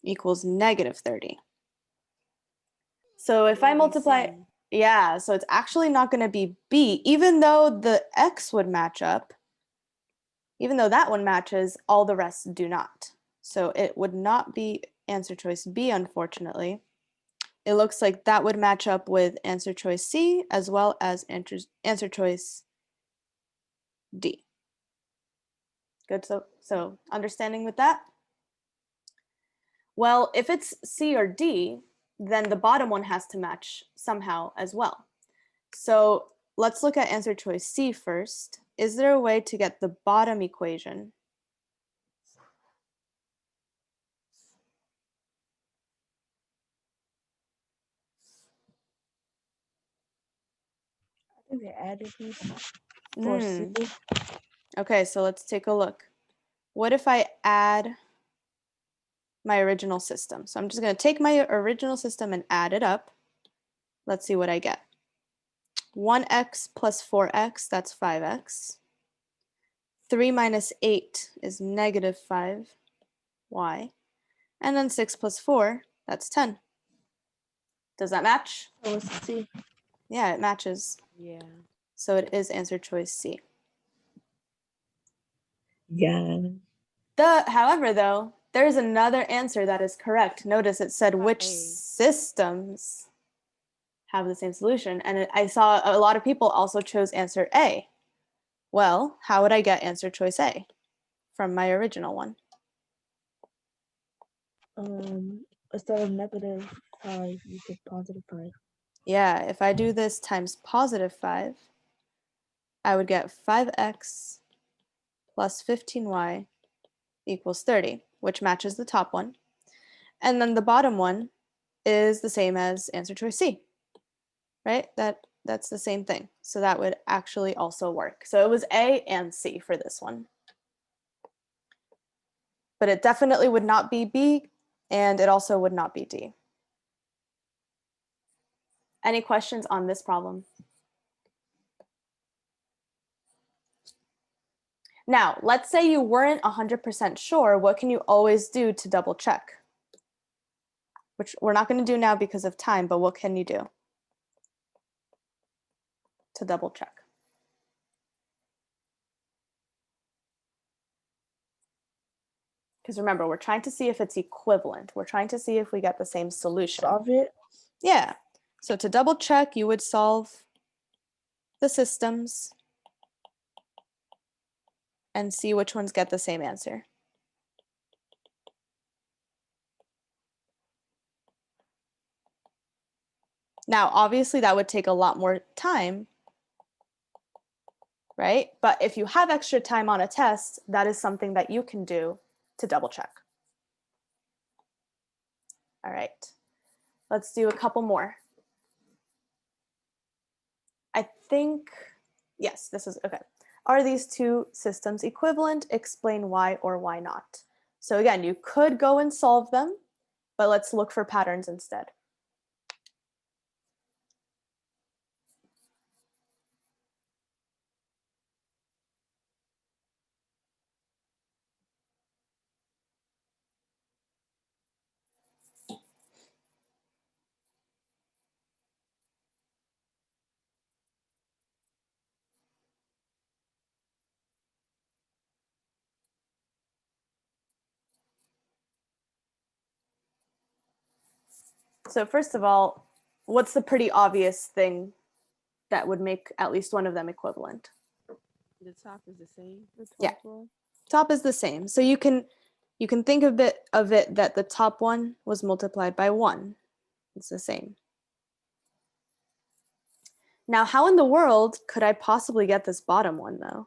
equals -30. So if I multiply, yeah, so it's actually not going to be B, even though the x would match up. Even though that one matches, all the rest do not. So it would not be answer choice B, unfortunately. It looks like that would match up with answer choice C as well as answer choice D. Good, so understanding with that? Well, if it's C or D, then the bottom one has to match somehow as well. So let's look at answer choice C first. Is there a way to get the bottom equation? I think they added these for C. Okay, so let's take a look. What if I add my original system? So I'm just going to take my original system and add it up. Let's see what I get. 1x plus 4x, that's 5x. 3 minus 8 is -5y. And then 6 plus 4, that's 10. Does that match? So let's see. Yeah, it matches. Yeah. So it is answer choice C. Yeah. However, though, there's another answer that is correct. Notice it said which systems have the same solution. And I saw a lot of people also chose answer A. Well, how would I get answer choice A from my original one? Instead of -5, you get +5. Yeah, if I do this times +5, I would get 5x plus 15y equals 30, which matches the top one. And then the bottom one is the same as answer choice C, right? That's the same thing. So that would actually also work. So it was A and C for this one. But it definitely would not be B, and it also would not be D. Any questions on this problem? Now, let's say you weren't 100% sure. What can you always do to double check? Which we're not going to do now because of time, but what can you do to double check? Because remember, we're trying to see if it's equivalent. We're trying to see if we get the same solution. Solve it. Yeah. So to double check, you would solve the systems and see which ones get the same answer. Now, obviously, that would take a lot more time, right? But if you have extra time on a test, that is something that you can do to double check. All right, let's do a couple more. I think, yes, this is okay. Are these two systems equivalent? Explain why or why not. So again, you could go and solve them, but let's look for patterns instead. So first of all, what's the pretty obvious thing that would make at least one of them equivalent? The top is the same. The top Yeah. one. Top is the same. So you can think of it that the top one was multiplied by 1. It's the same. Now, how in the world could I possibly get this bottom one though?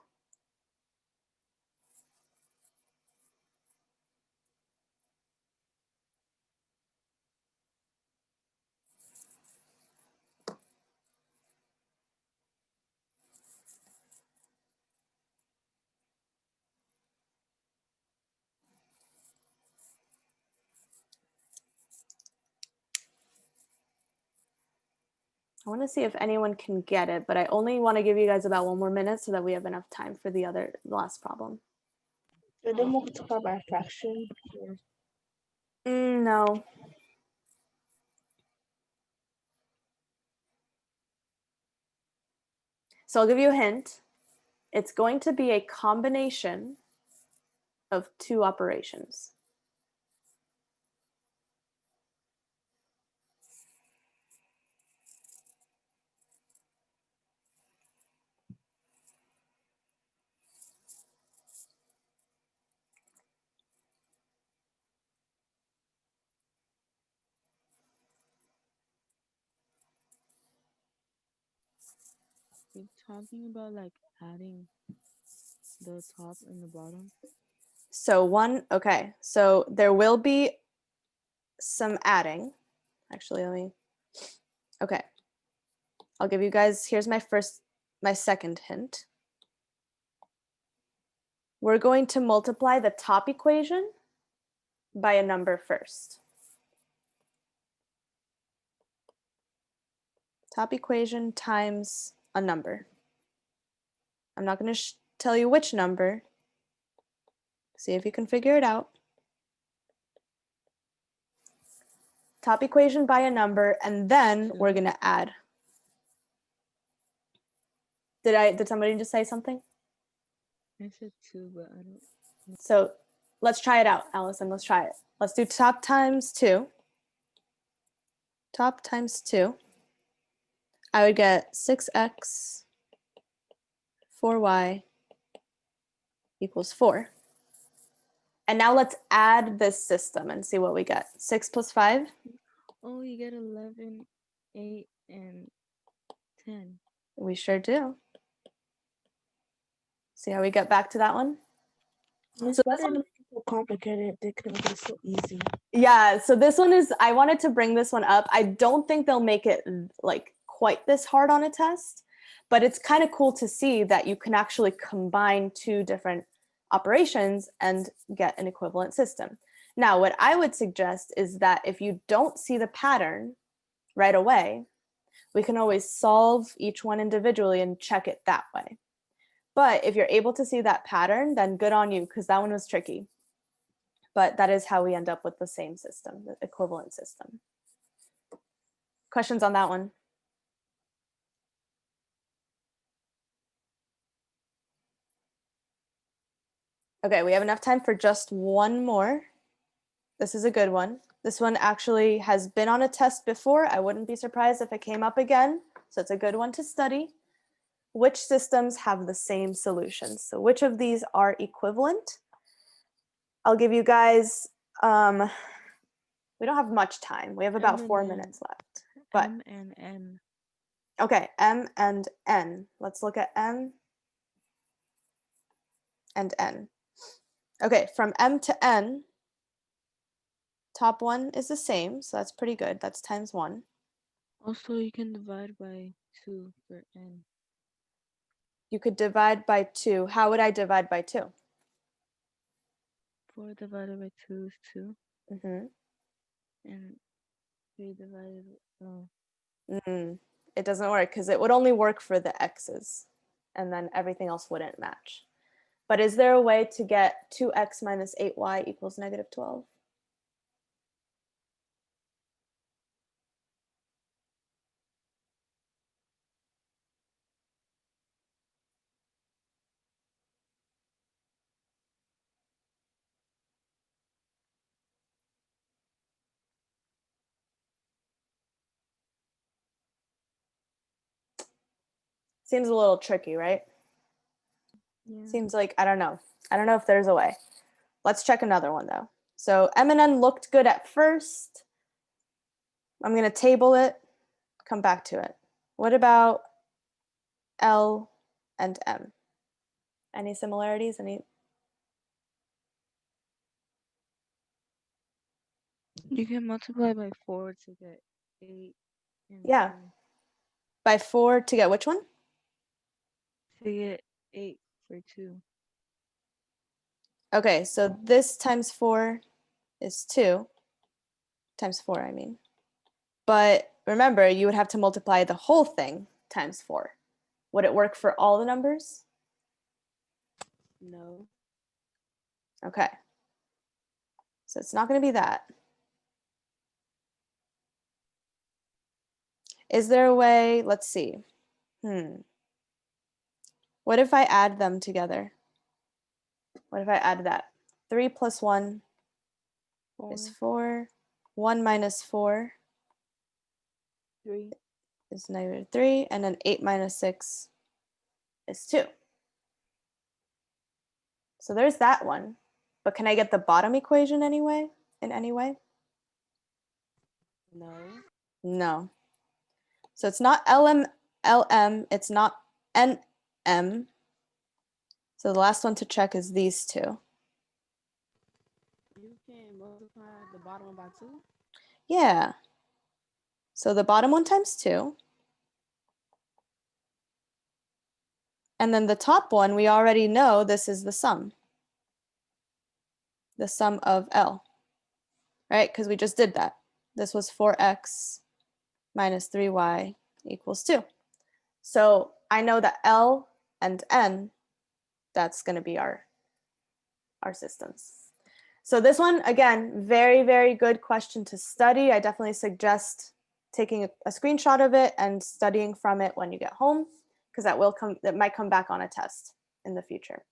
I want to see if anyone can get it, but I only want to give you guys about 1 more minute so that we have enough time for the last problem. Did they multiply by a fraction? No. So I'll give you a hint. It's going to be a combination of two operations. You're talking about like adding the top and the bottom. So okay, so there will be some adding. Actually, okay. I'll give you guys, here's my second hint. We're going to multiply the top equation by a number first. Top equation times a number. I'm not going to tell you which number. See if you can figure it out. Top equation by a number, and then we're going to add. Did somebody just say something? I said 2, but I don't. So let's try it out, Allison. Let's try it. Let's do top times 2. Top times 2. I would get 6x 4y equals 4. And now let's add this system and see what we get. 6 plus 5. Oh, you get 11, 8, and 10. We sure do. See how we get back to that one? Miss, So why this did one- they make it so complicated? They could make it so easy. Yeah, so this one is, I wanted to bring this one up. I don't think they'll make it like quite this hard on a test, but it's kind of cool to see that you can actually combine two different operations and get an equivalent system. Now, what I would suggest is that if you don't see the pattern right away, we can always solve each one individually and check it that way. But if you're able to see that pattern, then good on you, because that one was tricky. But that is how we end up with the same system, the equivalent system. Questions on that one? Okay, we have enough time for just one more. This is a good one. This one actually has been on a test before. I wouldn't be surprised if it came up again. So it's a good one to study. Which systems have the same solutions? So which of these are equivalent? I'll give you guys, we don't have much time. We have about M 4 and N. minutes left. But M and N. okay, M and N. Let's look at M and N. Okay, from M to N, top one is the same, so that's pretty good. That's times 1. Also, you can divide by 2 for N. You could divide by 2. How would I divide by 2? 4 divided by 2 is 2. Mm-hmm. And 3 divided It doesn't work because it would only work for the x's, and then everything else wouldn't match. But is there a way to get 2x minus 8y equals negative 12? Seems a little tricky, right? yeah. Seems like, I don't know. I don't know if there's a way. Let's check another one though. So M and N looked good at first. I'm going to table it, come back to it. What about L and M? Any similarities? You can multiply by 4 to get 8 and Yeah. 2. By 4 to get which one? To get 8 for 2. Okay, so this times 4 is 2. Times 4, I mean. But remember, you would have to multiply the whole thing times 4. Would it work for all the numbers? No. Okay. So it's not going to be that. Is there a way? Let's see. What if I add them together? What if I add that? 3 plus 1 4, is 4. 1 minus 4 3. is negative 3. And then 8 minus 6 is 2. So there's that one. But can I get the bottom equation anyway? In any way? No. No. So it's not LM, it's not NM. So the last one to check is these two. You can multiply the bottom one by 2. Yeah. So the bottom one times 2. And then the top one, we already know this is the sum. The sum of L, right? Because we just did that. This was 4x minus 3y equals 2. So I know that L and N, that's going to be our systems. So this one, again, very, very good question to study. I definitely suggest taking a screenshot of it and studying from it when you get home, because that might come back on a test in the future.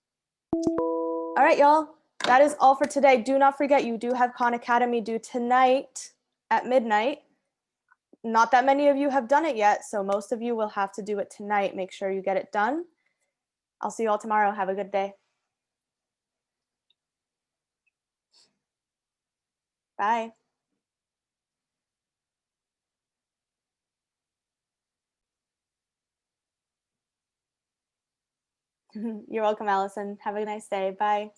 All right, y'all, that is all for today. Do not forget, you do have Khan Academy due tonight at midnight. Not that many of you have done it yet, so most of you will have to do it tonight. Make sure you get it done. I'll see you all tomorrow. Have a good day. Bye. You're welcome, Allison. Have a nice day. Bye.